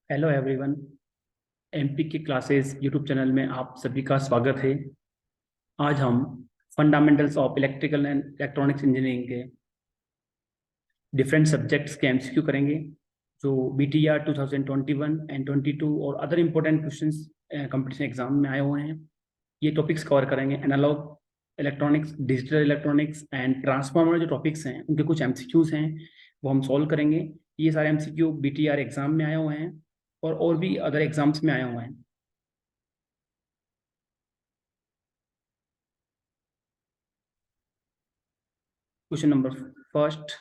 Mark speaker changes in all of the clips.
Speaker 1: Hello everyone. MP की classes YouTube channel में आप सभी का स्वागत है। आज हम fundamentals of electrical and electronics engineering के डिफरेंट सब्जेक्ट्स के एमसीक्यू करेंगे, जो बीटीआर 2021 एंड 22 और other important questions competition exam में आए हुए हैं। ये टॉपिक्स कवर करेंगे। Analog electronics, digital electronics and transformer जो टॉपिक्स हैं उनके कुछ एमसीक्यूज हैं, वो हम सॉल्व करेंगे। ये सारे एमसीक्यू बीटीआर एग्जाम में आए हुए हैं और भी अदर एग्जाम्स में आए हुए हैं। Question number first,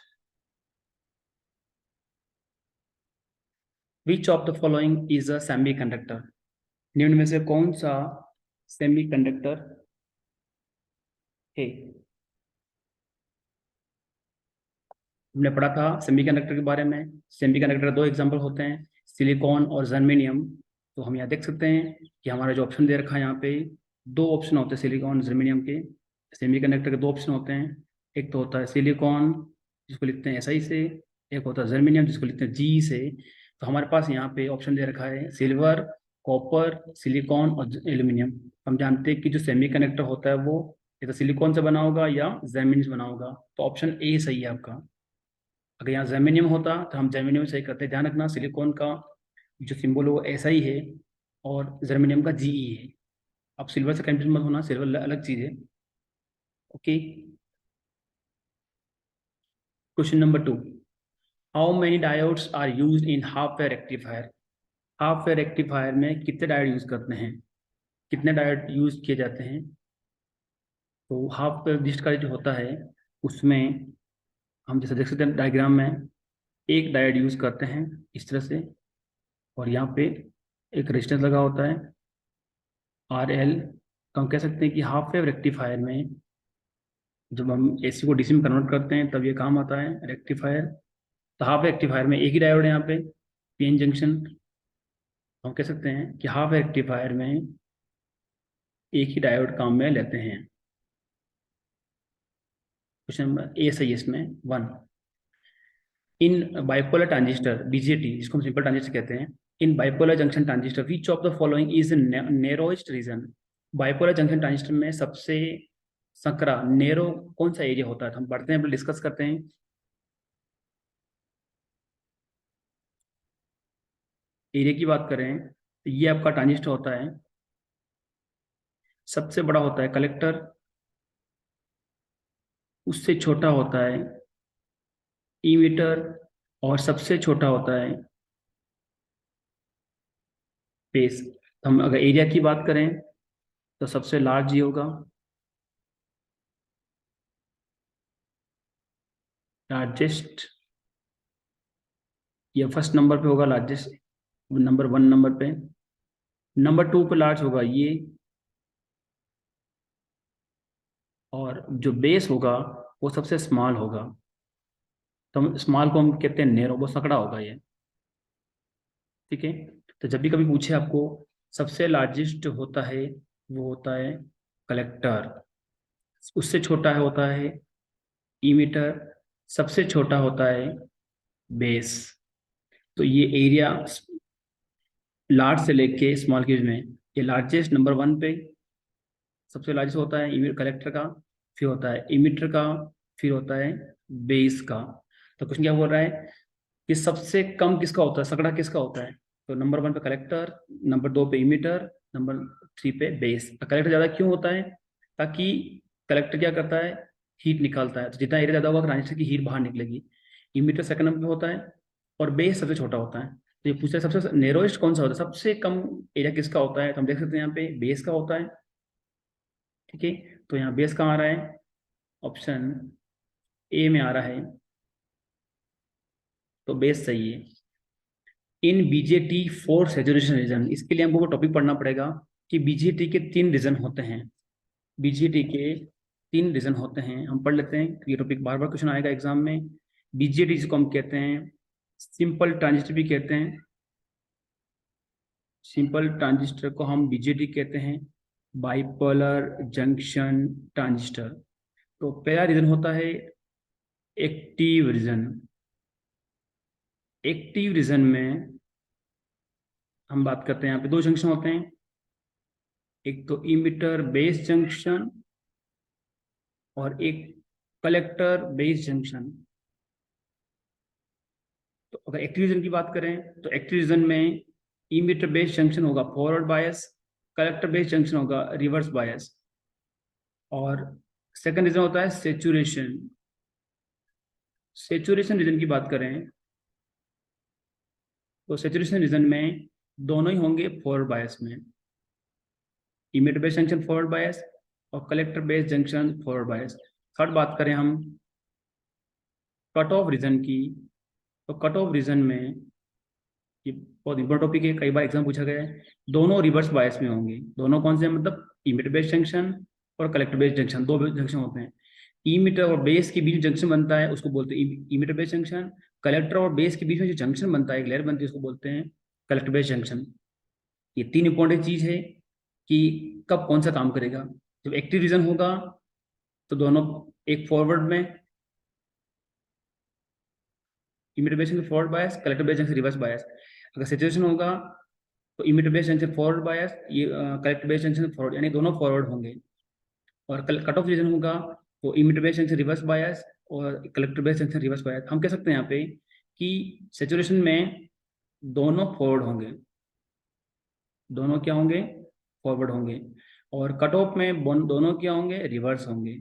Speaker 1: which of the following is a semiconductor? निम्न में से कौन सा सेमीकंडक्टर है? हमने पढ़ा था सेमीकंडक्टर के बारे में। सेमीकंडक्टर दो एग्जांपल होते हैं, सिलिकॉन और जर्मेनियम। तो हम यहाँ देख सकते हैं कि हमारा जो ऑप्शन दे रखा है, यहाँ पे दो ऑप्शन होते हैं सिलिकॉन जर्मेनियम के। सेमीकंडक्टर के दो ऑप्शन होते हैं, एक तो होता है सिलिकॉन जिसको लिखते हैं SI से, एक होता है जर्मेनियम जिसको लिखते हैं G से। तो हमारे पास यहाँ पे ऑप्शन दे रखा है सिल्वर, कॉपर, सिलिकॉन और एल्यूमिनियम। हम जानते हैं कि जो सेमीकंडक्टर होता है वो या तो सिलिकॉन से बना होगा या जर्मेनियम से बना होगा। तो ऑप्शन ए सही है आपका। अगर यहाँ जर्मेनियम होता तो हम जर्मेनियम सही करते। ध्यान रखना, सिलिकॉन का जो सिंबल है वो SI है और जर्मेनियम का GE है। अब सिल्वर से कंफ्यूज मत होना, सिल्वर अलग चीज है। Okay. Question number 2, how many diodes are use in half wave rectifier? Half wave rectifier में कितने डायोड यूज करते हैं, कितने डायोड यूज किए जाते हैं? तो हाफ वेव डिस्ट का जो होता है उसमें हम जैसे देख सकते हैं डायग्राम में, एक डायोड यूज करते हैं इस तरह से, और यहाँ पे एक रेजिस्टेंस लगा होता है RL। तो हम कह सकते हैं कि हाफ वेव रेक्टिफायर में जब हम AC को DC में कन्वर्ट करते हैं तब ये काम आता है रेक्टिफायर। तो हाफ रेक्टिफायर में एक ही डायोड है यहाँ पे, PN जंक्शन। हम कह सकते हैं कि हाफ रेक्टिफायर में एक ही डायोड काम में लेते हैं। क्वेश्चन नंबर ए सही है इसमें 1। इन बाइपोलर ट्रांजिस्टर BJT, जिसको हम सिंपल ट्रांजिस्टर कहते हैं, in bipolar junction transistor which of the following is narrowest region? Bipolar junction transistor में सबसे संकरा नेरो कौन सा एरिया होता है? तो हम पढ़ते हैं, डिस्कस करते हैं। एरिया की बात करें तो ये आपका ट्रांजिस्टर होता है, सबसे बड़ा होता है कलेक्टर, उससे छोटा होता है इमीटर, और सबसे छोटा होता है बेस। तो हम अगर एरिया की बात करें तो सबसे लार्ज ये होगा, लार्जेस्ट। ये फर्स्ट नंबर पे होगा लार्जेस्ट, नंबर 1 नंबर पे। नंबर 2 पे लार्ज होगा ये, और जो बेस होगा वो सबसे स्मॉल होगा। तो हम स्मॉल को हम कहते हैं नैरो, वो सकड़ा होगा ये। ठीक है। तो जब भी कभी पूछे आपको सबसे लार्जेस्ट होता है, वो होता है कलेक्टर, उससे छोटा है होता है इमीटर, सबसे छोटा होता है बेस। तो ये एरिया लार्ज से लेके स्मॉल के में, ये लार्जेस्ट नंबर 1 पे सबसे लार्जेस्ट होता है इमीटर कलेक्टर का, फिर होता है इमीटर का, फिर होता है बेस का। तो क्वेश्चन क्या बोल रहा है कि सबसे कम किसका होता है, सकड़ा किसका होता है? तो नंबर 1 पे कलेक्टर, नंबर 2 पे इमीटर, नंबर 3 पे बेस। कलेक्टर ज्यादा क्यों होता है? ताकि कलेक्टर क्या करता है, हीट निकालता है। तो जितना एरिया ज्यादा होगा ट्रांजिस्टर की हीट बाहर निकलेगी। इमीटर सेकंड नंबर पे होता है और बेस सबसे छोटा होता है। तो ये पूछता है सबसे नेरोएस्ट कौन सा होता है, सबसे कम एरिया किसका होता है? तो हम देख सकते हैं यहाँ पे बेस का होता है। ठीक है। तो यहाँ बेस कहाँ आ रहा है? ऑप्शन ए में आ रहा है, तो बेस सही है। इन BJT फोर सेचुरेशन रीजन, इसके लिए हमको वो टॉपिक पढ़ना पड़ेगा कि BJT के 3 रीजन होते हैं। BJT के 3 रीजन होते हैं, हम पढ़ लेते हैं। ये टॉपिक बार बार क्वेश्चन आएगा एग्जाम में। BJT जिसको हम कहते हैं सिंपल ट्रांजिस्टर भी कहते हैं, सिंपल ट्रांजिस्टर को हम BJT कहते हैं, बाइपोलर जंक्शन ट्रांजिस्टर। तो पहला रीजन होता है एक्टिव रीजन। एक्टिव रीजन में हम बात करते हैं यहाँ पे दो जंक्शन होते हैं, एक तो इमिटर बेस जंक्शन और एक कलेक्टर बेस जंक्शन। तो अगर एक्टिव रीजन की बात करें तो एक्टिव रीजन में इमिटर बेस जंक्शन होगा forward bias, collector base junction होगा रिवर्स बायस। और सेकंड रीजन होता है सेचुरेशन। सेचुरेशन रीजन की बात करें तो सेचुरेशन रीजन में दोनों ही होंगे फॉरवर्ड बायस में, emitter base junction forward bias और collector base junction forward bias. Third बात करें हम कट ऑफ रीजन की, तो कट ऑफ रीजन में ये बहुत इंपॉर्टेंट टॉपिक है, कई बार एग्जाम पूछा गया है। दोनों रिवर्स बायस में होंगे, दोनों कौन से हैं? मतलब इमिटर बेस जंक्शन और कलेक्टर बेस जंक्शन, दो जंक्शन होते हैं। इमिटर और बेस के बीच जंक्शन बनता है उसको बोलते हैं इमिटर बेस जंक्शन। कलेक्टर और बेस के बीच में जो जंक्शन बनता है, एक लेयर बनती है, उसको बोलते हैं कलेक्टर बेस जंक्शन। ये तीन इंपॉर्टेंट चीज है कि कब कौन सा काम करेगा। जब एक्टिव रीजन होगा तो दोनों, एक फॉरवर्ड में इमिटर बेस जंक्शन फॉरवर्ड बायस, कलेक्टर बेस जंक्शन रिवर्स बायस। अगर सिचुएशन होगा तो इमिटर बेस जंक्शन फॉरवर्ड बायस, ये कलेक्टर बेस जंक्शन फॉरवर्ड, यानी दोनों फॉरवर्ड होंगे। और कट ऑफ रीजन होगा तो emitter base junction reverse bias और collector base junction reverse bias. हम कह सकते हैं यहाँ पे कि सेचुरेशन में दोनों फॉरवर्ड होंगे, दोनों क्या होंगे? फॉरवर्ड होंगे। और कट ऑफ में दोनों क्या होंगे? रिवर्स होंगे।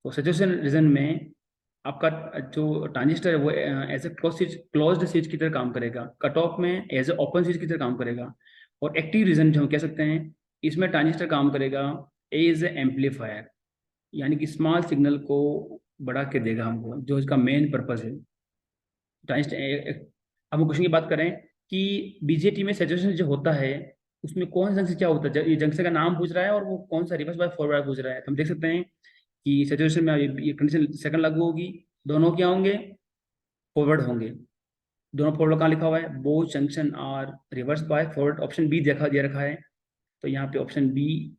Speaker 1: तो सेचुरेशन रीजन में आपका जो ट्रांजिस्टर है वो एज ए क्लोज्ड स्विच की तरह काम करेगा, कट ऑफ में एज ए ओपन स्विच की तरह काम करेगा। और एक्टिव रीजन जो हम कह सकते हैं, इसमें ट्रांजिस्टर काम करेगा एज ए एम्पलीफायर, यानी कि स्मॉल सिग्नल को बढ़ा के देगा हमको, जो इसका मेन पर्पज है ट्रांजिस्टर। अब हम क्वेश्चन की बात करें कि बीजेटी में सेचुरेशन जो होता है उसमें कौन सा जंक्शन क्या होता है, ये जंक्शन का नाम पूछ रहा है और वो कौन सा रिवर्स बाय फॉरवर्ड पूछ रहा है। तो हम देख सकते हैं कि सेचुरेशन में ये कंडीशन सेकंड लागू होगी, दोनों क्या होंगे? फॉरवर्ड होंगे। दोनों फॉरवर्ड कहाँ लिखा हुआ है? Both junction are reverse by forward. Option B देखा दे रखा है, तो यहाँ पे ऑप्शन बी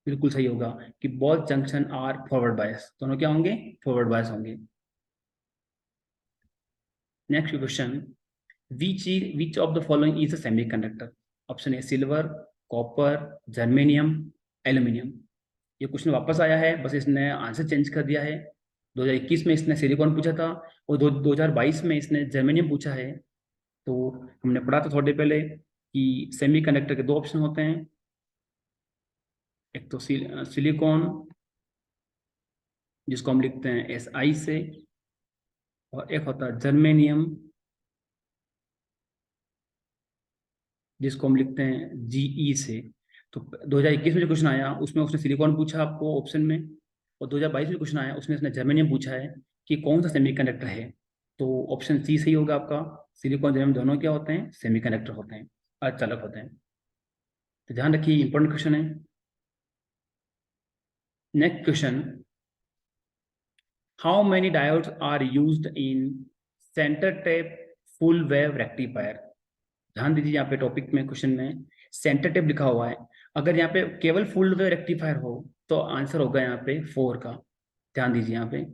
Speaker 1: बिल्कुल सही होगा कि both junction are forward bias, दोनों क्या होंगे? फॉरवर्ड बायस होंगे। Next question, which of the following is a semiconductor? Option A silver, copper, germanium, aluminium. ये क्वेश्चन वापस आया है, बस इसने आंसर चेंज कर दिया है। 2021 में इसने सिलिकॉन पूछा था और 2022 में इसने जर्मेनियम पूछा है। तो हमने पढ़ा था थोड़े पहले कि सेमीकंडक्टर के दो ऑप्शन होते हैं, एक तो सिलिकॉन जिसको हम लिखते हैं SI से, और एक होता है जर्मेनियम जिसको हम लिखते हैं GE से। तो 2021 में जो क्वेश्चन आया उसमें उसने सिलिकॉन पूछा आपको ऑप्शन में, और 2022 में क्वेश्चन आया उसमें उसने जर्मेनियम पूछा है कि कौन सा सेमीकंडक्टर है। तो ऑप्शन सी सही होगा आपका। सिलिकॉन जर्मेनियम दोनों क्या होते हैं? सेमीकंडक्टर होते हैं, अर्धचालक होते हैं। तो ध्यान रखिए, इंपॉर्टेंट क्वेश्चन है। Next question, how many diodes are used in centre tap full wave rectifier? ध्यान दीजिए, यहाँ पे टॉपिक में क्वेश्चन में सेंटर टेप लिखा हुआ है। अगर यहाँ पे केवल फुल वेव रेक्टिफायर हो तो आंसर होगा यहाँ पे 4 का। ध्यान दीजिए यहाँ पे,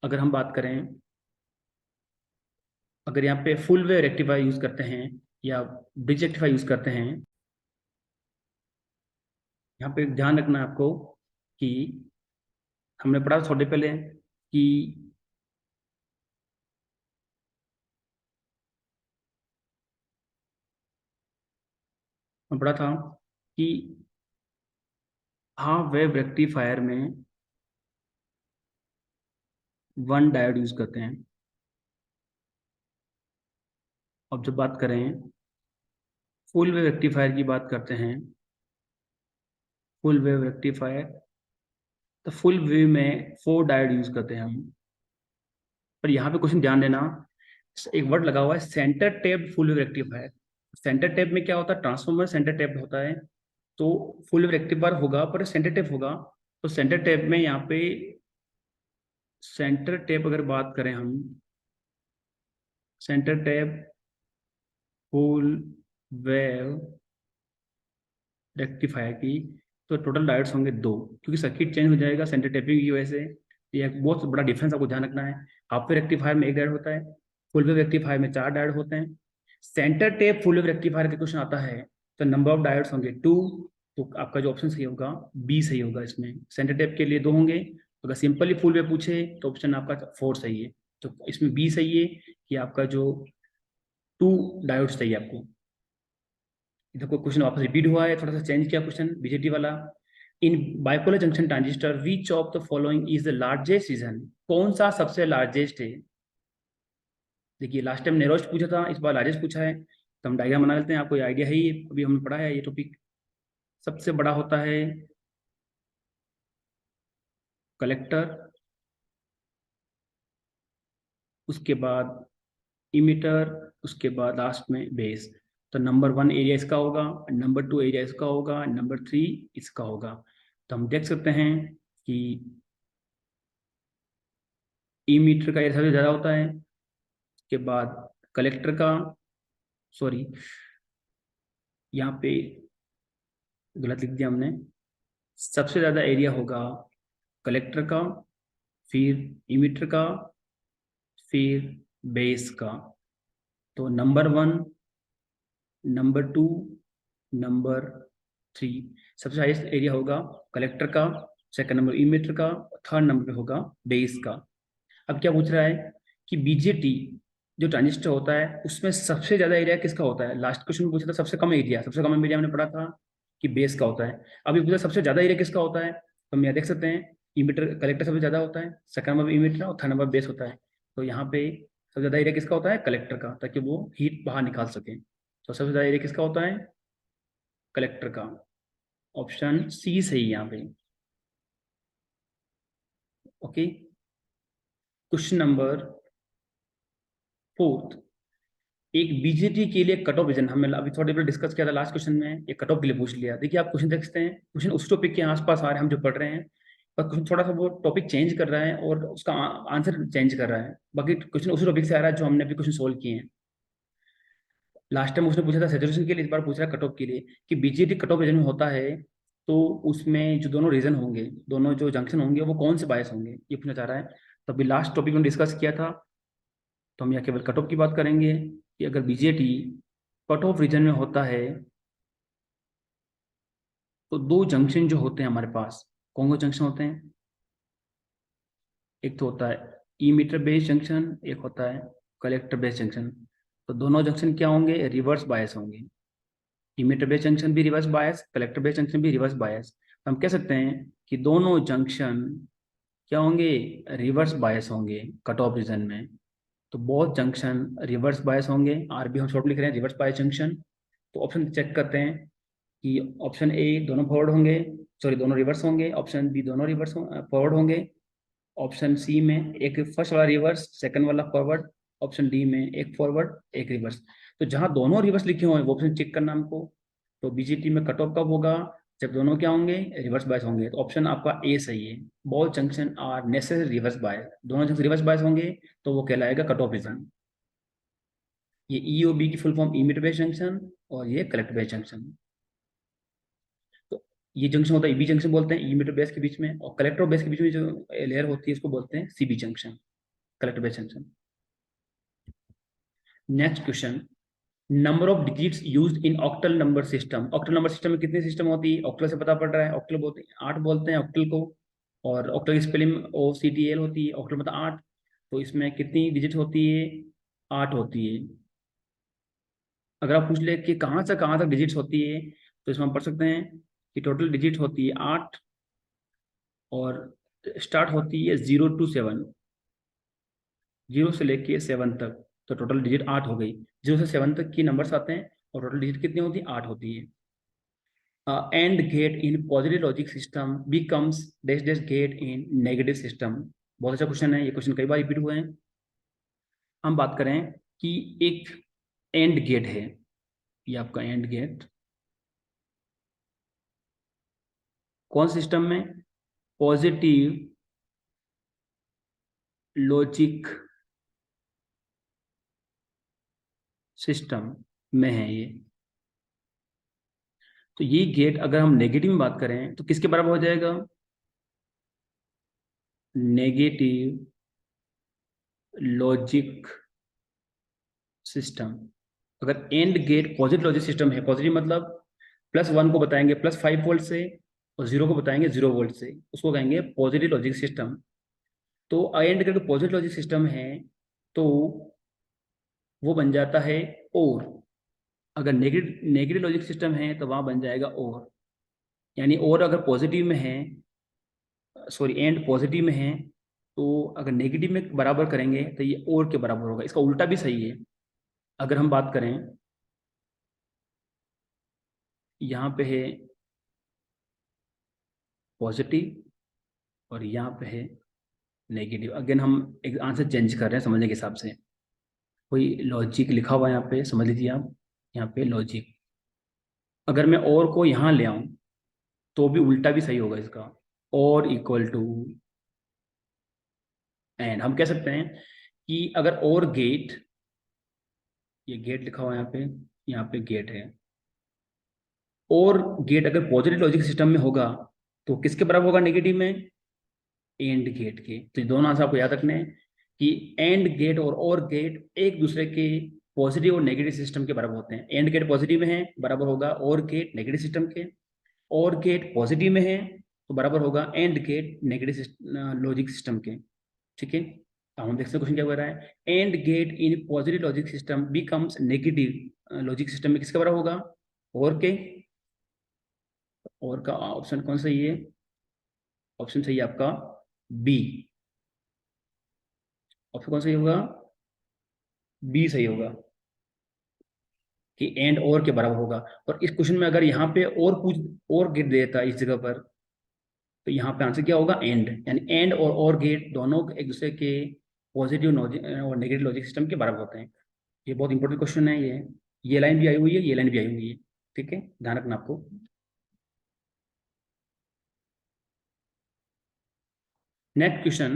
Speaker 1: अगर हम बात करें, अगर यहाँ पे फुल वेव रेक्टिफायर यूज करते हैं या ब्रिज रेक्टिफायर यूज करते हैं, यहाँ पे ध्यान रखना है आपको कि हमने पढ़ा थोड़े पहले कि हम पढ़ा था कि हाफ वेव रेक्टिफायर में 1 डायोड यूज करते हैं। अब जब बात करें फुल वेव रेक्टिफायर की बात करते हैं, फुल वेव रेक्टिफायर, तो फुल वेव में 4 डायोड यूज करते हैं हम। पर यहाँ पे क्वेश्चन ध्यान देना, एक वर्ड लगा हुआ है centre tap full wave rectifier. Centre tap में क्या होता है? ट्रांसफॉर्मर सेंटर टेप होता है। तो फुल वेव रेक्टिफायर होगा पर सेंटर टेप होगा। तो सेंटर टेप में यहाँ पे सेंटर टेप अगर बात करें हम, centre tap full wave rectifier की, तो टोटल डायोड्स होंगे 2, क्योंकि सर्किट चेंज हो जाएगा सेंटर टेपिंग की वजह से। ये एक बहुत बड़ा डिफरेंस आपको ध्यान रखना है। हाफ वेव रेक्टिफायर में 1 डायोड होता है, फुल वेव रेक्टिफायर में 4 डायोड होते हैं। Centre tap full wave rectifier का क्वेश्चन आता है तो नंबर ऑफ डायोड्स होंगे 2। तो आपका जो ऑप्शन सही होगा बी सही होगा। इसमें सेंटर टेप के लिए 2 होंगे। अगर सिंपली फुल वेव पूछे तो ऑप्शन आपका 4 सही है। तो इसमें बी सही है कि आपका जो 2 डायोड्स चाहिए आपको। इधर कोई क्वेश्चन वापस रिपीट हुआ है, थोड़ा सा चेंज किया क्वेश्चन बीजेटी वाला। In bipolar junction transistor which of the following is the largest region, कौन सा सबसे लार्जेस्ट है। देखिए लास्ट टाइम नेरोस्ट पूछा था, इस बार लार्जेस्ट पूछा है, तो हम डायग्राम बना लेते हैं। आपको आइडिया है, ये अभी हमने पढ़ा है ये टॉपिक। सबसे बड़ा होता है कलेक्टर, उसके बाद इमिटर, उसके बाद लास्ट में बेस। तो नंबर 1 एरिया इसका होगा, नंबर 2 एरिया इसका होगा, नंबर 3 इसका होगा। तो हम देख सकते हैं कि इमीटर का एरिया सबसे ज़्यादा होता है, उसके बाद कलेक्टर का, सॉरी यहाँ पे गलत लिख दिया हमने, सबसे ज़्यादा एरिया होगा कलेक्टर का, फिर इमीटर का, फिर बेस का। तो नंबर 1, नंबर 2, नंबर 3, सबसे हाईएस्ट एरिया होगा कलेक्टर का, सेकंड नंबर इमीटर का, थर्ड नंबर पे होगा बेस का। अब क्या पूछ रहा है कि बीजेटी जो ट्रांजिस्टर होता है उसमें सबसे ज्यादा एरिया किसका होता है। लास्ट क्वेश्चन में पूछा था सबसे कम एरिया, सबसे कम एरिया हमने पढ़ा था कि बेस का होता है। अभी पूछा सबसे ज्यादा एरिया किसका होता है, तो हम यहाँ देख सकते हैं इमीटर कलेक्टर सबसे ज्यादा होता है, सेकंड नंबर इमीटर और थर्ड नंबर बेस होता है। तो यहाँ पे सबसे ज्यादा एरिया किसका होता है, कलेक्टर का, ताकि वो हीट बाहर निकाल सके। तो सबसे ज्यादा एरिया किसका होता है, कलेक्टर का। ऑप्शन सी सही है यहाँ पे। ओके, क्वेश्चन नंबर 4, एक बीजेटी के लिए कट ऑफ रीजन, हमने अभी थोड़ी देर डिस्कस किया था लास्ट क्वेश्चन में, एक कट ऑफ के लिए पूछ लिया। देखिए आप क्वेश्चन देख सकते हैं, क्वेश्चन उस टॉपिक के आसपास आ रहे हैं हम जो पढ़ रहे हैं, पर क्वेश्चन थोड़ा सा वो टॉपिक चेंज कर रहा है और उसका आंसर चेंज कर रहा है। बाकी क्वेश्चन उसी टॉपिक से आ रहा है जो हमने अभी क्वेश्चन सोल्व किए हैं। लास्ट टाइम उसने पूछा था सैचुरेशन के लिए, इस बार पूछ रहा है कट ऑफ के लिए कि बीजेटी कट ऑफ रीजन में होता है तो उसमें जो दोनों रीजन होंगे, दोनों जो जंक्शन होंगे वो कौन से बायस होंगे, ये पूछना चाह रहा है। तो अभी लास्ट टॉपिक में डिस्कस किया था, तो हम यहाँ केवल कट ऑफ की बात करेंगे कि अगर बीजेटी कट ऑफ रीजन में होता है तो 2 जंक्शन जो होते हैं हमारे पास, कौन कौन जंक्शन होते हैं, एक तो होता है ई मीटर बेस जंक्शन, एक होता है कलेक्टर बेस जंक्शन। तो दोनों जंक्शन क्या होंगे, रिवर्स बायस होंगे। ई मीटर बेस जंक्शन भी reverse bias, collector base junction भी रिवर्स बायस। हम कह सकते हैं कि दोनों जंक्शन क्या होंगे, रिवर्स बायस होंगे कट ऑफ रीजन में। तो बहुत जंक्शन रिवर्स बायस होंगे, आरबी हम शॉर्ट लिख रहे हैं, रिवर्स बायस जंक्शन। तो ऑप्शन चेक करते हैं कि ऑप्शन ए दोनों फॉरवर्ड होंगे, सॉरी दोनों रिवर्स होंगे, ऑप्शन बी दोनों रिवर्स फॉरवर्ड होंगे, ऑप्शन सी में एक फर्स्ट वाला रिवर्स सेकंड वाला फॉरवर्ड, ऑप्शन डी में एक फॉरवर्ड एक रिवर्स। तो जहां दोनों रिवर्स लिखे हुए हैं वो ऑप्शन चेक करना हमको। तो बीजीटी में कट ऑफ कब होगा, जब दोनों क्या होंगे, रिवर्स बायस होंगे। तो ऑप्शन आपका ए सही है, both junction are necessary reverse bias, दोनों जंक्शन रिवर्स बायस होंगे तो वो कहलाएगा कट ऑफ रीजन। ये ईओबी की full form emitter base junction और ये कलेक्टर बेस जंक्शन। तो ये जंक्शन होता है ईबी जंक्शन बोलते हैं, इमिटर बेस के बीच में, और कलेक्टर बेस के बीच में जो लेयर होती है उसको बोलते हैं CB junction, collector base junction. Next question, number of digits used in octal number system. Octal number system में कितनी सिस्टम होती है, ऑक्टल से पता पड़ रहा है, ऑक्टल बोलते हैं 8 बोलते हैं ऑक्टल को। और ऑक्टल की spelling O C T L होती है, ऑक्टल मतलब 8। तो इसमें कितनी डिजिट होती है, 8 होती है। अगर आप पूछ ले कि कहाँ से कहाँ तक डिजिट्स होती है, तो इसमें हम पढ़ सकते हैं कि टोटल डिजिट होती है 8, और स्टार्ट होती है 0 to 7, 0 से लेके 7 तक। तो टोटल डिजिट 8 हो गई, 0 से 7 तक की नंबर्स आते हैं और टोटल डिजिट कितनी होती है, 8 होती है। AND gate in positive logic system becomes dash dash gate in negative system। बहुत अच्छा क्वेश्चन है, ये क्वेश्चन कई बार रिपीट हुए हैं। हम बात करें कि एक एंड गेट है, ये आपका एंड गेट कौन सिस्टम में, पॉजिटिव लॉजिक सिस्टम में है ये। तो ये गेट अगर हम नेगेटिव में बात करें तो किसके बराबर हो जाएगा, नेगेटिव लॉजिक सिस्टम। अगर and gate positive logic system है, पॉजिटिव मतलब +1 को बताएंगे +5 वोल्ट से, और 0 को बताएंगे 0 वोल्ट से, उसको कहेंगे पॉजिटिव लॉजिक सिस्टम। तो and gate positive logic system है तो वो बन जाता है और। अगर नेगेटिव नेगेटिव लॉजिक सिस्टम है तो वहां बन जाएगा और। यानी और अगर पॉजिटिव में है, सॉरी एंड पॉजिटिव में है, तो अगर नेगेटिव में बराबर करेंगे तो ये और के बराबर होगा। इसका उल्टा भी सही है। अगर हम बात करें, यहाँ पे है पॉजिटिव और यहाँ पे है नेगेटिव। अगेन हम एक आंसर चेंज कर रहे हैं समझने के हिसाब से। कोई लॉजिक लिखा हुआ है यहाँ पे, समझ लीजिए आप। यहाँ पे लॉजिक, अगर मैं और को यहाँ ले आऊं तो भी उल्टा भी सही होगा इसका। और इक्वल टू एंड हम कह सकते हैं कि अगर और गेट, ये गेट लिखा हुआ है यहाँ पे गेट है, और गेट अगर पॉजिटिव लॉजिक सिस्टम में होगा तो किसके बराबर होगा नेगेटिव में? एंड गेट के। तो ये दोनों आंसर आपको याद रखने हैं कि एंड गेट और गेट एक दूसरे के पॉजिटिव और नेगेटिव सिस्टम के बराबर होते हैं। एंड गेट पॉजिटिव में है बराबर होगा और गेट नेगेटिव सिस्टम के, और गेट पॉजिटिव में है तो बराबर होगा and get negative logic system के। ठीक है, अब हम देखते हैं क्वेश्चन क्या हो रहा है। And get in positive logic system becomes negative logic system में किसका बराबर होगा? और के। और का ऑप्शन कौन सा है? ऑप्शन सही है आपका बी। ऑप्शन कौन सही होगा? बी सही होगा कि एंड और के बराबर होगा। और इस क्वेश्चन में अगर यहाँ पे और कुछ और गेट देता इस जगह पर, तो यहाँ पे आंसर क्या होगा? एंड। यानी एंड और गेट दोनों एक दूसरे के पॉजिटिव और नेगेटिव लॉजिक सिस्टम के बराबर होते हैं। ये बहुत इंपॉर्टेंट क्वेश्चन है ये लाइन भी आई हुई है, ये लाइन भी आई हुई है। ठीक है, ध्यान रखना आपको। Next question,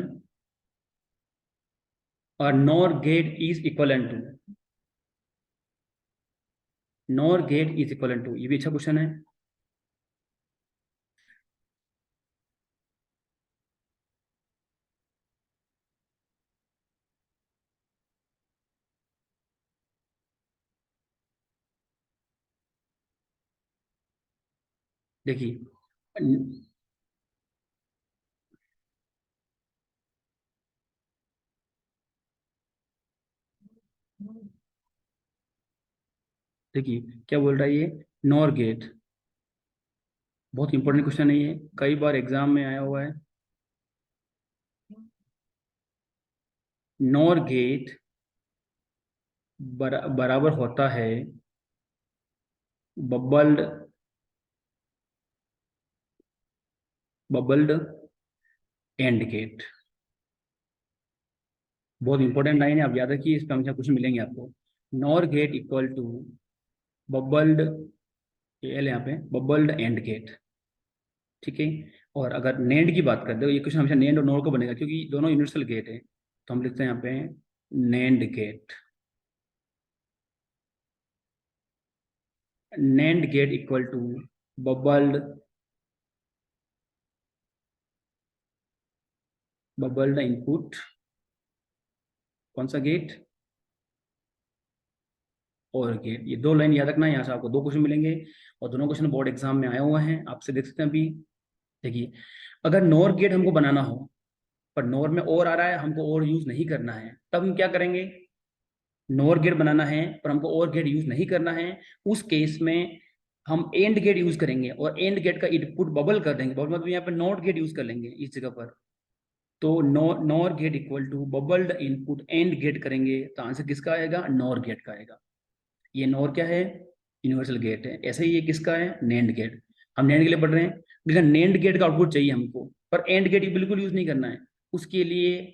Speaker 1: NOR gate is equal to. NOR gate is equal to, ये भी अच्छा क्वेश्चन है। देखिए, देखिए क्या बोल रहा है ये, नॉर गेट। बहुत इंपॉर्टेंट क्वेश्चन है ये, कई बार एग्जाम में आया हुआ है। नॉर गेट बराबर होता है बबल्ड बबल्ड एंड गेट। बहुत इंपॉर्टेंट लाइन है, आप याद रखिए, इस पर हमेशा क्वेश्चन मिलेंगे आपको। NOR gate equal to bubbled, एल यहाँ पे बबल्ड एंड गेट। ठीक है, और अगर नेंड की बात करते हो, ये क्वेश्चन हमेशा नेंड और नोर को बनेगा क्योंकि दोनों यूनिवर्सल गेट है। तो हम लिखते हैं यहाँ पे NAND gate. NAND gate equal to bubbled bubbled input, कौन सा गेट? और गेट। ये दो लाइन याद रखना है, यहाँ से आपको दो क्वेश्चन मिलेंगे और दोनों क्वेश्चन बोर्ड एग्जाम में आए हुए हैं, आपसे देख सकते हैं अभी। देखिए, अगर नॉर गेट हमको बनाना हो पर नॉर में और आ रहा है, हमको और यूज नहीं करना है, तब हम क्या करेंगे? नॉर गेट बनाना है पर हमको और गेट यूज नहीं करना है, उस केस में हम एंड गेट यूज करेंगे और एंड गेट का इनपुट बबल कर देंगे। बबल मतलब यहाँ पे नॉट गेट यूज कर लेंगे इस जगह पर। तो NOR gate equal to bubbled input AND gate करेंगे तो आंसर किसका आएगा? नॉर गेट का आएगा। ये नॉर क्या है? यूनिवर्सल गेट है। ऐसे ही ये किसका है? NAND gate. हम नेंड के लिए पढ़ रहे हैं, लेकिन नेंड गेट का आउटपुट चाहिए हमको, पर एंड गेट बिल्कुल यूज नहीं करना है। उसके लिए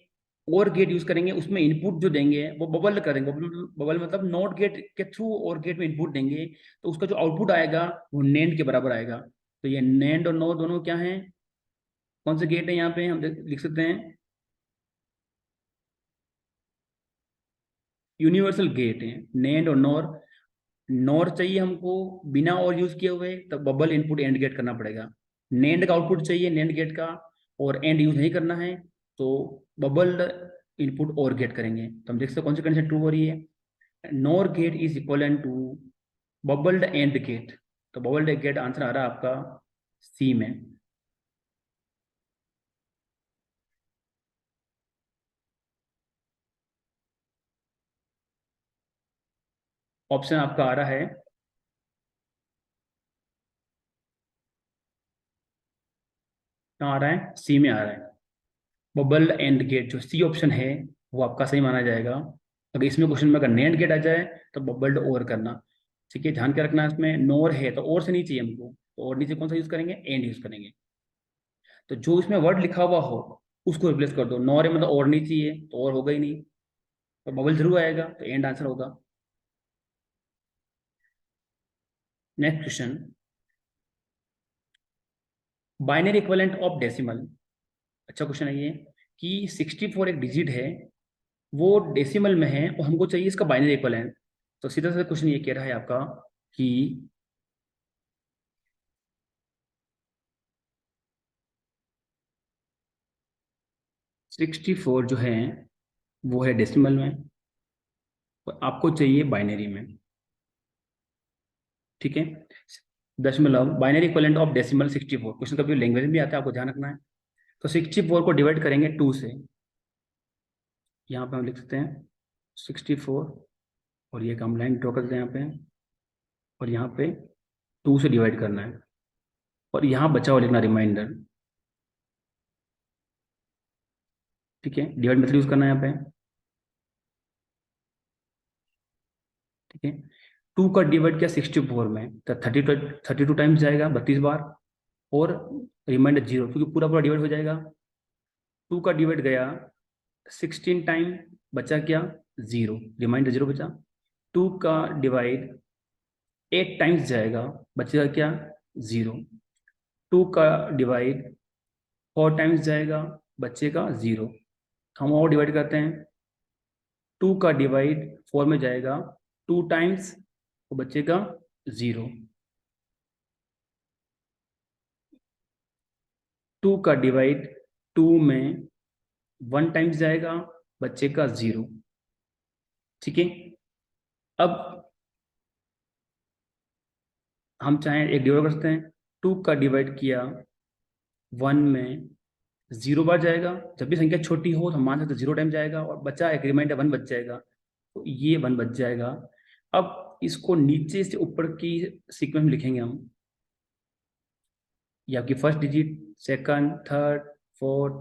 Speaker 1: और गेट यूज करेंगे, उसमें इनपुट जो देंगे वो बबल करेंगे। बबल बबल मतलब नॉट गेट के थ्रू और गेट में इनपुट देंगे, तो उसका जो आउटपुट आएगा वो नेंड के बराबर आएगा। तो ये नेंड और नॉर दोनों क्या है? कौन से गेट है? यहाँ पे हम लिख सकते हैं यूनिवर्सल गेट है नेंड और नॉर। नॉर चाहिए हमको बिना और यूज किए हुए, तब बबल इनपुट एंड गेट करना पड़ेगा। नेंड का आउटपुट चाहिए नेंड गेट का, और एंड यूज नहीं करना है, तो बबल इनपुट और गेट करेंगे। तो हम देखते हैं कौन सी कंडीशन ट्रू हो रही है। NOR gate is equal to bubbled AND gate. तो बबल्ड गेट आंसर आ रहा है आपका सी में। ऑप्शन आपका आ रहा है, कहाँ आ रहा है, सी में आ रहा है। बबल्ड एंड गेट जो सी ऑप्शन है वो आपका सही माना जाएगा। अगर इसमें क्वेश्चन में अगर नेंड गेट आ जाए तो बबल्ड और करना। ठीक है, ध्यान के रखना है, इसमें नोर है तो और से नहीं चाहिए हमको, तो और नीचे कौन सा यूज करेंगे, एंड यूज करेंगे। तो जो इसमें वर्ड लिखा हुआ हो उसको रिप्लेस कर दो। नॉर है मतलब और नहीं चाहिए तो और होगा ही नहीं, तो बबल जरूर आएगा, तो एंड आंसर होगा। Next question, binary equivalent of decimal. अच्छा क्वेश्चन है ये, कि 64 एक डिजिट है, वो डेसिमल में है और हमको चाहिए इसका बाइनरी इक्विवेलेंट। तो सीधा सा क्वेश्चन ये कह रहा है आपका कि 64 जो है वो है डेसिमल में और आपको चाहिए बाइनरी में। ठीक है, दशमलव binary equivalent of decimal 64। Question कभी लैंग्वेज में भी आता है, आपको ध्यान रखना है। तो 64 को डिवाइड करेंगे 2 से। यहाँ पे हम लिख सकते हैं 64, और ये हम लाइन ड्रॉ कर देते हैं यहाँ पे, और यहाँ पे 2 से डिवाइड करना है, और यहाँ बचा हुआ लिखना रिमाइंडर। ठीक है, डिवाइड मेथड यूज करना है यहाँ पे। ठीक है, 2 का डिवाइड किया 64 में तो 32 टाइम्स जाएगा, 32 बार, और रिमाइंडर 0 क्योंकि पूरा पूरा डिवाइड हो जाएगा। 2 का डिवाइड गया 16 टाइम, बचा क्या, 0, रिमाइंडर 0 बचा। 2 का डिवाइड 8 टाइम्स जाएगा, बचेगा क्या, 0। 2 का डिवाइड 4 टाइम्स जाएगा, बचेगा 0। हम और डिवाइड करते हैं, 2 का डिवाइड 4 में जाएगा 2 टाइम्स, तो बचेगा 0। 2 का डिवाइड 2 में 1 टाइम्स जाएगा, बचेगा 0। ठीक है, अब हम चाहें एक डिवाइड कर सकते हैं। 2 का डिवाइड किया 1 में 0 बार जाएगा। जब भी संख्या छोटी हो तो हम मान सकते 0 टाइम जाएगा, और बचा एक रिमाइंडर 1 बच जाएगा, तो ये 1 बच जाएगा। अब इसको नीचे से ऊपर की सीक्वेंस में लिखेंगे हम, ये आपकी first digit, second, third, fourth,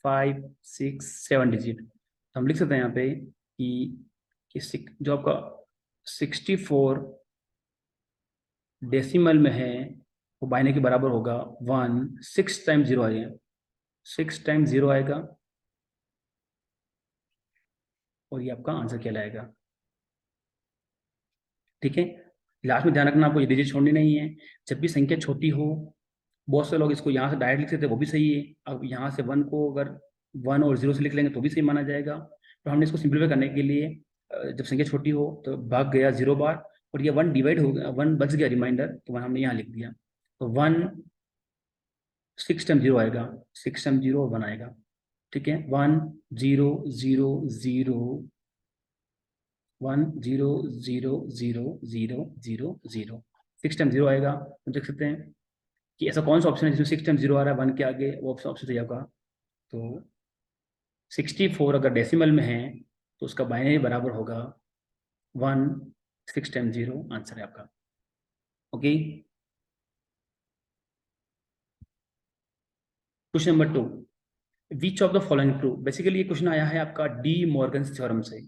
Speaker 1: 5, 6, 7 digit. तो हम लिख सकते हैं यहाँ पे जो आपका 64 डेसिमल में है वो बाइनरी के बराबर होगा 1। 6 टाइम 0 आएगा, 6 टाइम 0 आएगा, और ये आपका आंसर कहलाएगा। ठीक है, लास्ट में ध्यान रखना आपको ये डिजिट छोड़नी नहीं है। जब भी संख्या छोटी हो, बहुत से लोग इसको यहाँ से डायरेक्ट लिख सकते हैं, वो भी सही है। अब यहाँ से 1 को अगर 1 और 0 से लिख लेंगे तो भी सही माना जाएगा। तो हमने इसको सिंप्लीफाई करने के लिए जब संख्या छोटी हो तो भाग गया 0 बार, और ये 1 डिवाइड हो गया, 1 बच गया रिमाइंडर, तो 1 हमने यहाँ लिख दिया। तो 1 6 टाइम 0 आएगा, 6 टाइम 0 1 आएगा। ठीक है, 1 0 0 0 0 1 0 0 0 0 0 6 टाइम 0 आएगा। हम देख सकते हैं कि ऐसा कौन सा ऑप्शन है जिसमें 6 टाइम 0 आ रहा है 1 के आगे, वो ऑप्शन ऑप्शन सही होगा। तो 64 अगर डेसिमल में है तो उसका बाइनरी बराबर होगा 1। 6 टाइम 0 आंसर है आपका। Okay, question number 2, which of the following true. Basically ये क्वेश्चन आया है आपका डी मॉर्गन थ्योरम से।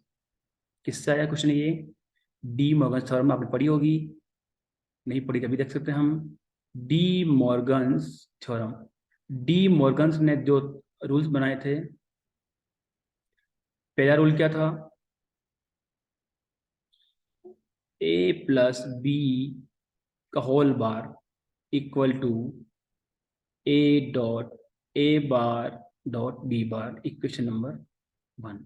Speaker 1: किससे आया क्वेश्चन ये, डी मॉर्गन थ्योरम आपने पढ़ी होगी, नहीं पढ़ी कभी देख सकते हैं हम। De Morgan's theorem, De Morgan's ने जो रूल्स बनाए थे, पहला रूल क्या था, ए प्लस बी का whole bar equal to A dot A bar dot B bar, equation number 1।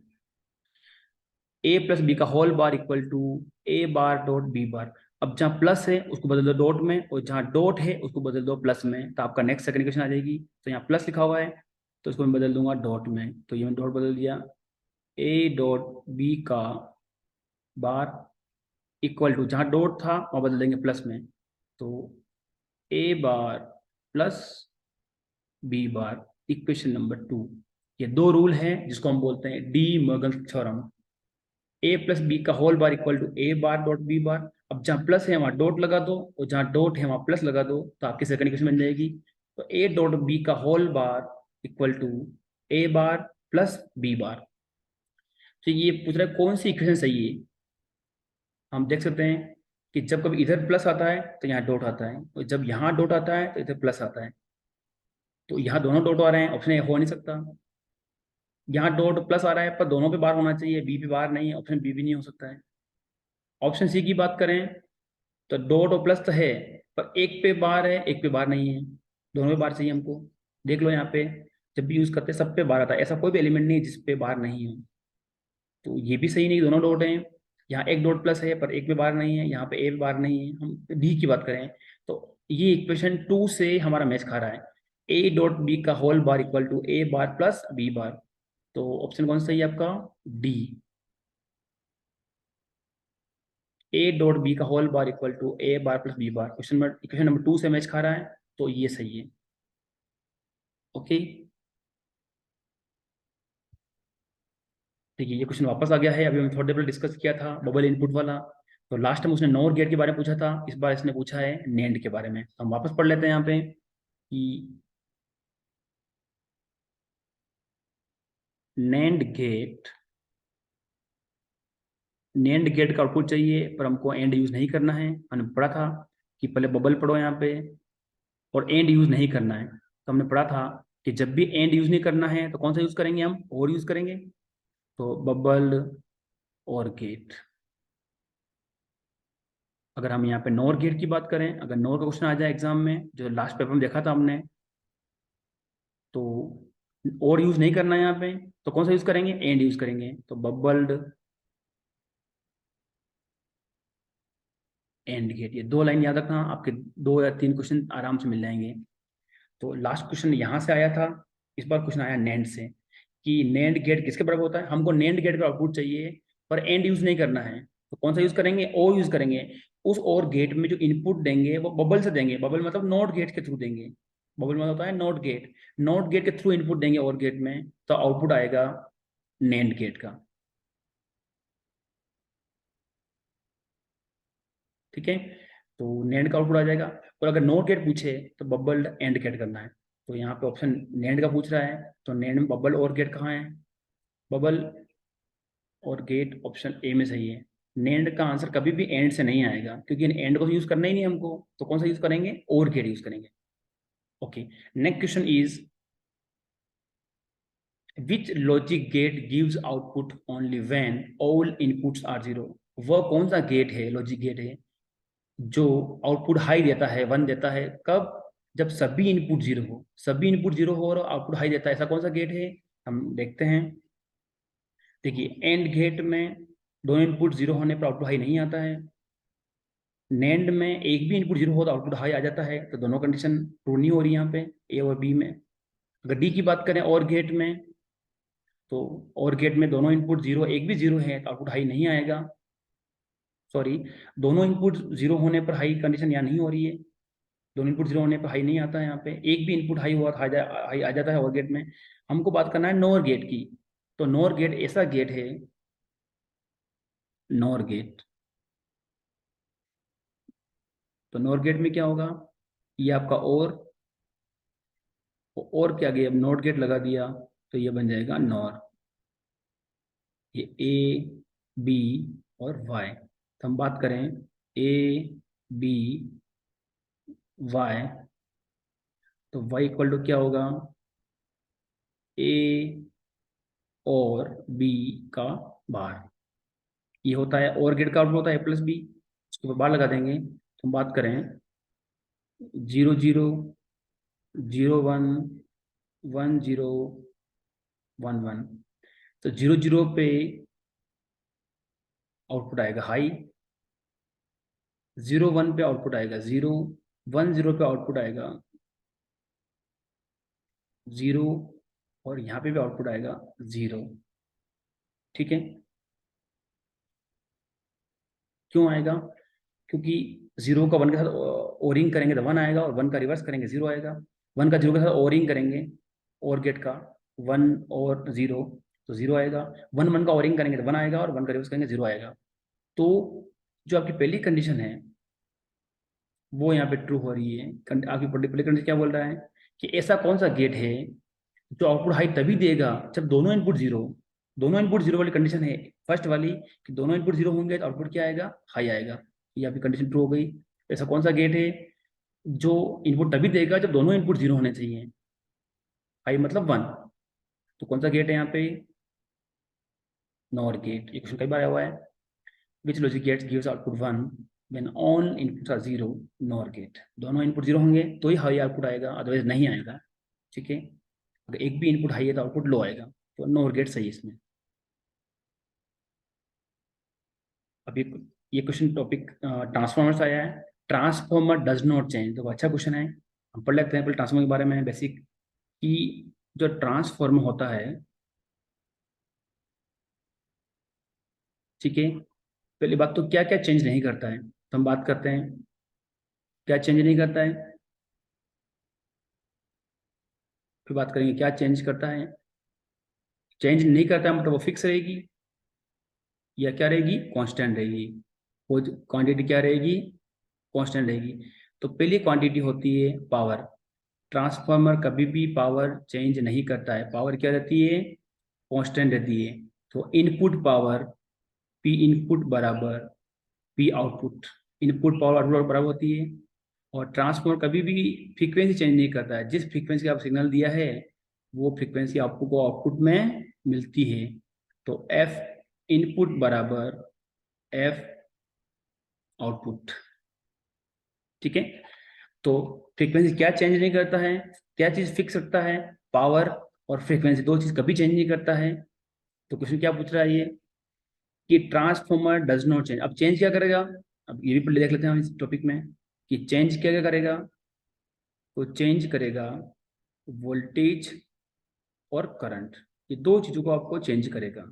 Speaker 1: A plus B का whole bar equal to A bar dot B bar. अब जहाँ प्लस है उसको बदल दो डॉट में, और जहाँ डॉट है उसको बदल दो प्लस में, तो आपका नेक्स्ट सेकंड इक्वेशन आ जाएगी। तो यहाँ प्लस लिखा हुआ है तो इसको मैं बदल दूंगा डॉट में, तो ये मैं डॉट बदल दिया। ए डॉट बी का बार इक्वल टू, जहाँ डॉट था वहाँ बदल देंगे प्लस में, तो A bar plus B bar, equation number 2। ये दो रूल हैं जिसको हम बोलते हैं De Morgan theorem. A plus B का whole bar equal to A bar dot B bar. अब जहाँ प्लस है वहाँ डॉट लगा दो, और जहाँ डॉट है वहाँ प्लस लगा दो, तो आपकी सेकंड इक्वेशन बन जाएगी। तो ए डॉट बी का whole bar equal to A bar plus B bar. तो ये पूछ रहा है कौन सी इक्वेशन सही है। हम देख सकते हैं कि जब कभी इधर प्लस आता है तो यहाँ डॉट आता है, और जब यहाँ डॉट आता है तो इधर प्लस आता है। तो यहाँ दोनों डॉट आ रहे हैं, ऑप्शन ए हो नहीं सकता। यहाँ डॉट प्लस आ रहा है पर दोनों पे बार होना चाहिए, बी पे बार नहीं है, ऑप्शन बी भी नहीं हो सकता है। ऑप्शन सी की बात करें तो डॉट और प्लस तो है, पर एक पे बार है एक पे बार नहीं है, दोनों पे बार चाहिए हमको। देख लो यहाँ पे, जब भी यूज करते हैं सब पे बार आता है, ऐसा कोई भी एलिमेंट नहीं है जिस पे बार नहीं है। तो ये भी सही नहीं, दोनों डॉट हैं। यहाँ एक डॉट प्लस है पर एक पे बार नहीं है, यहाँ पे ए पे बार नहीं है। हम डी की बात करें तो ये इक्वेशन 2 से हमारा मैच खा रहा है। ए डॉट बी का whole bar equal to A bar plus B bar. तो ऑप्शन कौन सा सही है आपका? डी। ए डॉट बी का whole bar equal to A bar plus B bar, equation number 2 से मैच खा रहा है, तो ये सही है। ओके, ठीक है, ये क्वेश्चन वापस आ गया है। अभी हम थोड़ी देर पहले डिस्कस किया था बबल इनपुट वाला। तो लास्ट टाइम उसने नोर गेट के बारे में पूछा था, इस बार इसने पूछा है नेंड के बारे में। तो हम वापस पढ़ लेते हैं यहाँ पे कि नेंड गेट, नेंड गेट का आउटपुट चाहिए पर हमको एंड यूज नहीं करना है। हमने पढ़ा था कि पहले बबल पढ़ो यहाँ पे, और एंड यूज नहीं करना है। तो हमने पढ़ा था कि जब भी एंड यूज नहीं करना है तो कौन सा यूज करेंगे, हम और यूज करेंगे। तो बबल और गेट। अगर हम यहाँ पे नोर गेट की बात करें, अगर नोर का क्वेश्चन आ जाए एग्जाम में, जो लास्ट पेपर में देखा था हमने, तो और यूज नहीं करना है यहाँ पे, तो कौन सा यूज करेंगे, एंड यूज करेंगे। तो बबल्ड एंड गेट, ये दो लाइन याद रखना, आपके 2 या 3 क्वेश्चन आराम से मिल जाएंगे। तो लास्ट क्वेश्चन यहाँ से आया था, इस बार क्वेश्चन आया नैंड से, कि नैंड गेट किसके बराबर होता है। हमको नैंड गेट का आउटपुट चाहिए पर एंड यूज नहीं करना है, तो कौन सा यूज करेंगे, और यूज करेंगे। उस और गेट में जो इनपुट देंगे वो बबल से देंगे, बबल मतलब नॉट गेट के थ्रू देंगे। बबल मतलब होता है नॉट गेट, नॉट गेट के थ्रू इनपुट देंगे और गेट में, तो आउटपुट आएगा नैंड गेट का। ठीक है, तो नैंड का आउटपुट आ जाएगा। और अगर नॉट गेट पूछे तो बबल एंड गेट करना है। तो यहाँ पे ऑप्शन नैंड का पूछ रहा है, तो नैंड में बबल और गेट कहाँ है, बबल और गेट ऑप्शन ए में सही है। नेंड का आंसर कभी भी एंड से नहीं आएगा, क्योंकि एंड को यूज करना ही नहीं हमको, तो कौन सा यूज करेंगे, और गेट यूज करेंगे। Okay, next question is which logic gate gives output only when all inputs are zero. वह कौन सा गेट है, लॉजिक गेट है, जो आउटपुट हाई देता है, 1 देता है, कब, जब सभी इनपुट जीरो हो, सभी इनपुट जीरो हो और आउटपुट हाई देता है, ऐसा कौन सा गेट है। हम देखते हैं। देखिए, एंड गेट में दोनों इनपुट जीरो होने पर आउटपुट हाई नहीं आता है। नेंड में एक भी इनपुट जीरो हो तो आउटपुट हाई आ जाता है, तो दोनों कंडीशन ट्रू नहीं हो रही यहाँ पे, ए और बी में। अगर डी की बात करें और गेट में, तो और गेट में दोनों इनपुट जीरो, एक भी जीरो है तो आउटपुट हाई नहीं आएगा। सॉरी, दोनों इनपुट जीरो होने पर हाई कंडीशन यहाँ नहीं हो रही है, दोनों इनपुट जीरो होने पर हाई नहीं आता है यहाँ पे, एक भी इनपुट हाई हुआ तो हाई आ जाता है और गेट में। हमको बात करना है नोर गेट की। तो नोर गेट ऐसा गेट है, नोर गेट, तो नोर गेट में क्या होगा, ये आपका और क्या गया, अब नोट गेट लगा दिया तो ये बन जाएगा नॉर। ये ए बी और वाई, तो हम बात करें ए बी वाई, तो वाई इक्वल टू क्या होगा, ए और बी का बार। ये होता है और गेट का आउटपुट होता है ए प्लस बी, उसके ऊपर बार लगा देंगे। तो हम बात करें 0 0 0 1 1 0 1 1, तो 0 0 पे आउटपुट आएगा हाई, 0 1 पे आउटपुट आएगा जीरो, 1 0 पे आउटपुट आएगा जीरो, और यहाँ पे भी आउटपुट आएगा जीरो। ठीक है, क्यों आएगा? क्योंकि जीरो का वन के साथ ओरिंग करेंगे तो वन आएगा, और वन का रिवर्स करेंगे जीरो आएगा। वन का जीरो के साथ ओरिंग करेंगे, और गेट का वन और जीरो, तो जीरो आएगा। वन वन का ओरिंग करेंगे तो वन आएगा, और वन का रिवर्स करेंगे जीरो आएगा। तो जो आपकी पहली कंडीशन है वो यहाँ पे ट्रू हो रही है। आपकी पहली कंडीशन क्या बोल रहा है कि ऐसा कौन सा गेट है जो आउटपुट हाई तभी देगा जब दोनों इनपुट जीरो। दोनों इनपुट जीरो वाली कंडीशन है फर्स्ट वाली, कि दोनों इनपुट जीरो होंगे तो आउटपुट क्या आएगा? हाई आएगा। ये आपकी कंडीशन ट्रू हो गई। ऐसा कौन सा गेट है जो इनपुट तभी देगा जब दोनों इनपुट जीरो होने चाहिए? हाई मतलब वन। तो कौन सा गेट है यहाँ पे? Nor gate. ये क्वेश्चन कई बार आया हुआ है। Which logic gates gives output one when all inputs are zero? NOR gate. दोनों इनपुट जीरो होंगे तो ही हाई आउटपुट आएगा, अदरवाइज नहीं आएगा। ठीक है, अगर एक भी इनपुट हाई है तो आउटपुट लो आएगा। तो नॉर गेट सही है इसमें। अब ये क्वेश्चन टॉपिक ट्रांसफॉर्मर से आया है। Transformer does not change. तो अच्छा क्वेश्चन है, हम पढ़ लेते हैं पहले ट्रांसफॉर्मर के बारे में बेसिक। कि जो ट्रांसफॉर्मर होता है, ठीक है, पहली बात तो क्या क्या चेंज नहीं करता है, तो हम बात करते हैं क्या चेंज नहीं करता है। फिर बात करेंगे क्या चेंज करता है। चेंज नहीं करता है मतलब वो फिक्स रहेगी, या क्या रहेगी? कांस्टेंट रहेगी। वो क्वांटिटी क्या रहेगी? कांस्टेंट रहेगी। तो पहली क्वांटिटी होती है पावर। ट्रांसफार्मर कभी भी पावर चेंज नहीं करता है। पावर क्या रहती है? कांस्टेंट रहती है। तो इनपुट पावर पी इनपुट बराबर P output. Input power output बराबर होती है। और ट्रांसफार्मर कभी भी फ्रीक्वेंसी चेंज नहीं करता है। जिस फ्रीक्वेंसी का आप सिग्नल दिया है वो फ्रीक्वेंसी आपको आउटपुट में मिलती है। तो एफ इनपुट बराबर एफ आउटपुट। ठीक है, तो फ्रीक्वेंसी क्या चेंज नहीं करता है? क्या चीज फिक्स रखता है? पावर और फ्रीक्वेंसी, दो चीज कभी चेंज नहीं करता है। तो क्वेश्चन क्या पूछ रहा है ये, कि ट्रांसफॉर्मर डज नॉट चेंज। अब चेंज क्या करेगा? अब ये भी पहले देख लेते हैं हम इस टॉपिक में कि चेंज क्या क्या करेगा। तो चेंज करेगा वोल्टेज और करंट। ये दो चीजों को आपको चेंज करेगा।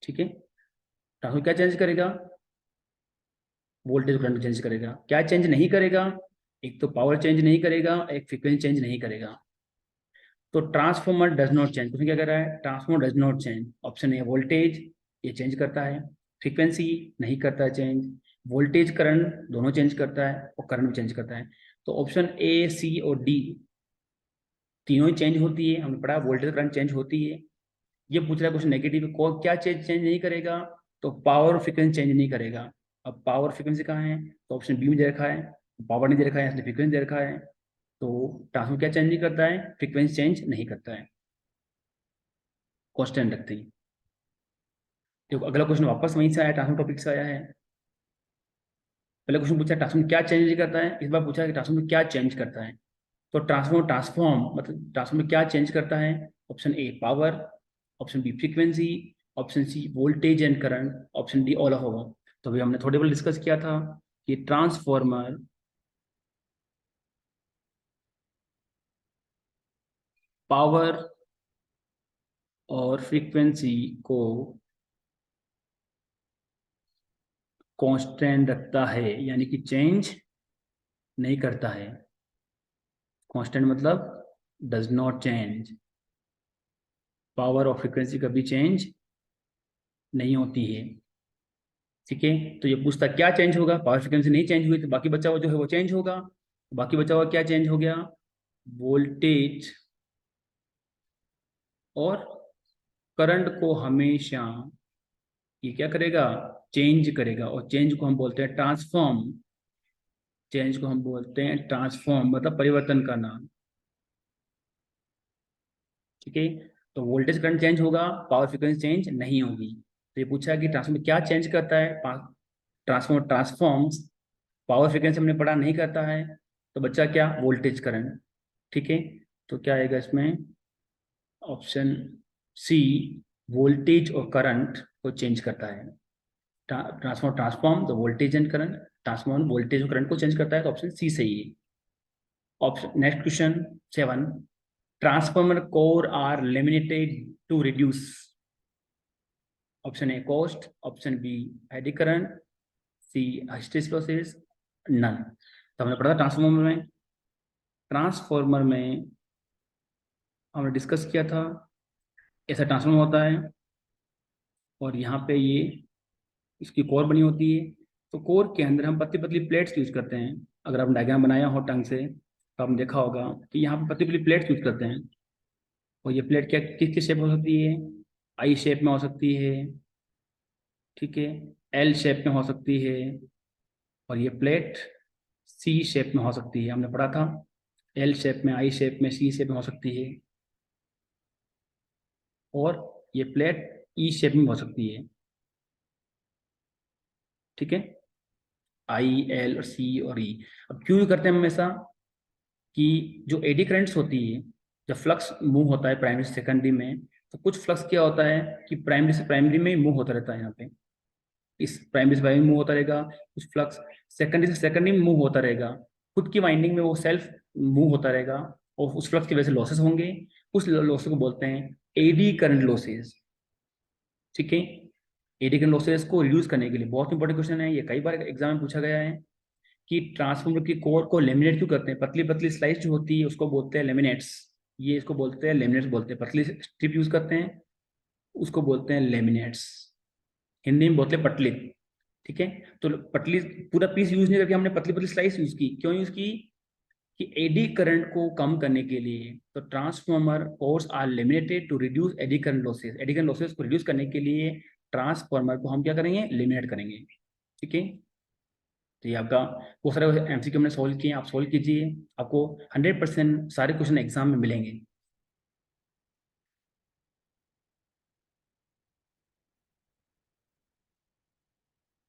Speaker 1: ठीक है, ट्रांसफॉर्मर क्या चेंज करेगा? वोल्टेज करंट चेंज करेगा। क्या चेंज नहीं करेगा? एक तो पावर चेंज नहीं करेगा, एक फ्रीक्वेंसी चेंज नहीं करेगा। तो ट्रांसफॉर्मर डज नॉट चेंज, उसने क्या कर रहा है? Transformer does not change. Option A voltage, ये चेंज करता है। फ्रीक्वेंसी नहीं करता है चेंज। वोल्टेज करंट दोनों चेंज करता है, और करंट भी चेंज करता है। तो ऑप्शन ए सी और डी तीनों ही चेंज होती है। हमने पढ़ा वोल्टेज करंट चेंज होती है। ये पूछ रहा है क्वेश्चन नेगेटिव को क्या चेंज चेंज नहीं करेगा? तो पावर और फ्रीक्वेंसी चेंज नहीं करेगा। अब पावर फ्रीक्वेंसी कहाँ है? तो ऑप्शन बी में दे रखा है। पावर नहीं दे रखा है, इसलिए फ्रीक्वेंसी दे रखा है। तो ट्रांसफर क्या चेंज नहीं करता है? फ्रीक्वेंसी चेंज नहीं करता है, कांस्टेंट रखते हैं। तो अगला क्वेश्चन वापस वहीं से आया, ट्रांसफर टॉपिक से आया है। पहले क्वेश्चन पूछा ट्रांसफर क्या चेंज नहीं करता है, इस बार पूछा कि ट्रांसफर क्या चेंज करता है। तो ट्रांसफॉर्म मतलब ट्रांसफॉर्म क्या चेंज करता है? Option A power, option B frequency, option C voltage and current, option D all of over. तो अभी हमने थोड़ी देर डिस्कस किया था कि ट्रांसफॉर्मर पावर और फ्रीक्वेंसी को कांस्टेंट रखता है, यानी कि चेंज नहीं करता है। कांस्टेंट मतलब डज नॉट चेंज। पावर और फ्रीक्वेंसी कभी चेंज नहीं होती है। ठीक है, तो ये पूछता क्या चेंज होगा? पावर फ्रीक्वेंसी नहीं चेंज हुई तो बाकी बचा हुआ जो है वो चेंज होगा। बाकी बचा हुआ क्या चेंज हो गया? वोल्टेज और करंट को हमेशा ये क्या करेगा? चेंज करेगा। और चेंज को हम बोलते हैं ट्रांसफॉर्म। चेंज को हम बोलते हैं ट्रांसफॉर्म, मतलब परिवर्तन करना। ठीक है, तो वोल्टेज करंट चेंज होगा, पावर फ्रीक्वेंसी चेंज नहीं होगी। तो ये पूछा है कि ट्रांसफॉर्मर क्या चेंज करता है? Transformer transforms. पावर फ्रीक्वेंसी हमने पढ़ा नहीं करता है, तो बच्चा क्या? Voltage current. ठीक है, तो क्या आएगा इसमें? ऑप्शन सी वोल्टेज और करंट को चेंज करता है। Transform transform the voltage and current. Transform voltage और करंट को चेंज करता है, तो ऑप्शन सी सही है। Option next question 7। Transformer core are laminated to reduce. Option A cost, option B eddy current, C hysteresis losses, none. तो हमने पढ़ा ट्रांसफॉर्मर में हमने डिस्कस किया था, ऐसा ट्रांसफॉर्मर होता है और यहाँ पे ये इसकी कोर बनी होती है। तो कोर के अंदर हम पतली पतली प्लेट्स यूज करते हैं। अगर आपने डायग्राम बनाया हो ढंग से तो आपने देखा होगा कि यहाँ पे पतली पतली प्लेट्स यूज करते हैं। और ये प्लेट क्या किस किस शेप में हो सकती है? आई शेप में हो सकती है, ठीक है, एल शेप में हो सकती है, और ये प्लेट सी शेप में हो सकती है। हमने पढ़ा था एल शेप में, आई शेप में, सी शेप में हो सकती है, और ये प्लेट ई शेप में हो सकती है, ठीक है, आई एल और सी और ई। अब क्यों करते हैं हम ऐसा? कि जो एडी करंट्स होती है, जब फ्लक्स मूव होता है प्राइमरी से सेकेंडरी में, तो कुछ फ्लक्स क्या होता है कि प्राइमरी से प्राइमरी में मूव होता रहता है। यहाँ पे इस प्राइमरी से प्राइमरी मूव होता रहेगा, कुछ फ्लक्स सेकेंडरी से सेकेंडरी में मूव होता रहेगा, खुद की वाइंडिंग में वो सेल्फ मूव होता रहेगा, और उस फ्लक्स की वजह से लॉसेस होंगे। उस लॉसेस को बोलते हैं एडी करंट लॉसेस, ठीक है। एडी करंट लॉसेस को रिड्यूस करने के लिए बहुत इंपॉर्टेंट क्वेश्चन है ये, कई बार एग्जाम में पूछा गया है कि ट्रांसफार्मर की कोर को लेमिनेट क्यों करते हैं? पतली पतली स्लाइस जो होती है उसको बोलते हैं लेमिनेट्स। ये इसको बोलते हैं लेमिनेट्स बोलते हैं, पतली स्ट्रिप यूज करते हैं उसको बोलते हैं लेमिनेट्स। हिंदी में बोलते हैं पटली, ठीक है। तो पतली पूरा पीस यूज नहीं करके हमने पतली पतली स्लाइस यूज की। क्यों यूज की? कि एडी करंट को कम करने के लिए। तो transformer cores are limited to reduce eddy current losses. Eddy current losses को रिड्यूस करने के लिए ट्रांसफार्मर को हम क्या करेंगे? लिमिनेट करेंगे, ठीक है। तो ये आपका बहुत सारे एमसीक्यू हमने सॉल्व किए, आप सॉल्व कीजिए, आपको 100% सारे क्वेश्चन एग्जाम में मिलेंगे।